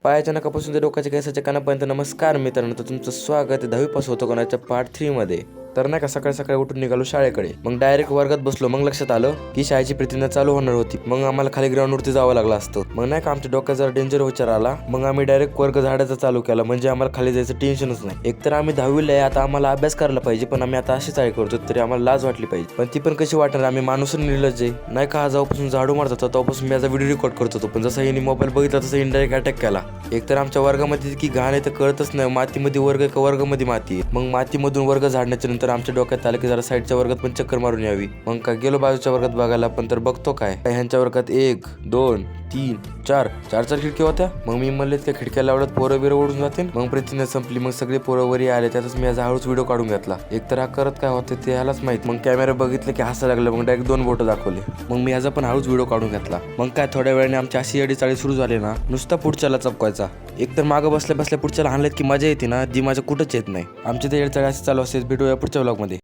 पायाच्या नकापासून ते डोक्याच्या केसाच्या कानापर्यंत. नमस्कार मित्रांनो, तर तुमचं स्वागत आहे 10वी पास होतो कोणाच्या पार्ट 3 मध्ये. तर नाही का सकाळी सकाळी उठून निघालो शाळेकडे. मग डायरेक्ट वर्गात बसलो. मग लक्षात आलं की शाळेची प्रतिज्ञा चालू होणार होती. मग आम्हाला खाली ग्राउंडवरती जावं लागलं असतं. मग नाही का आमच्या डोक्यात जरा डेंजर विचार आला. मग आम्ही डायरेक्ट वर्ग झाडायचा चालू केला, म्हणजे आम्हाला खाली जायचं टेन्शनच नाही. एकतर आम्ही 10वीला आहे, आता आम्हाला अभ्यास करायला पाहिजे, पण आम्ही आता अशी चाळी करतो तरी आम्हाला लाज वाटली पाहिजे. पण ती पण कशी वाटणार, आम्ही माणूस निर्लज्ज आहे नाही का. जेव्हापासून झाडू मारत होता तेव्हापासून मी याचा व्हिडिओ रेकॉर्ड करत होतो, पण जसं हिने मोबाईल बघितला तसं इनडायरेक्ट अटॅक केला. एकतर आमच्या वर्गामध्ये की घाण आहे तर कळतच नाही. मातीमध्ये वर्ग का वर्गामध्ये माती. मग मातीमधून वर्ग झाडण्याच्या नंतर आमच्या डोक्यात आलं की जरा साईडच्या वर्गात पण चक्कर मारून यावी. मग काय गेलो बाजूच्या वर्गात बघायला, पण तर बघतो काय ह्यांच्या वर्गात 1 2 3 4 खिडकी होत्या. मग मी म्हणले त्या खिडक्या लावडत पोरं बिरं ओढून जाते. मग प्रतिज्ञा संपली. मग सगळे पोरं वरी आले. त्यातच मी याचा हळूच व्हिडिओ काढून घेतला. एकतर हा करत काय होते ते ह्यालाच माहित. मग कॅमेरा बघितलं की हसायला लागलं. मग डायरेक्ट 2 बोटं दाखवले. मग मी याचा पण हळूच व्हिडिओ काढून घेतला. मग काय थोड्या वेळाने आमची अशी अडी चाळी सुरू झाली ना, नुसता पुढच्याला चपकायचा. एकतर मागं बसल्या बसल्या पुढच्याला हाणलेत की मजा येते ना, जी माझ्या कुठंच येत नाही. आमच्या ते अडचणी अशी चालू असते. भेटूया पुढच्या व्लॉगमध्ये.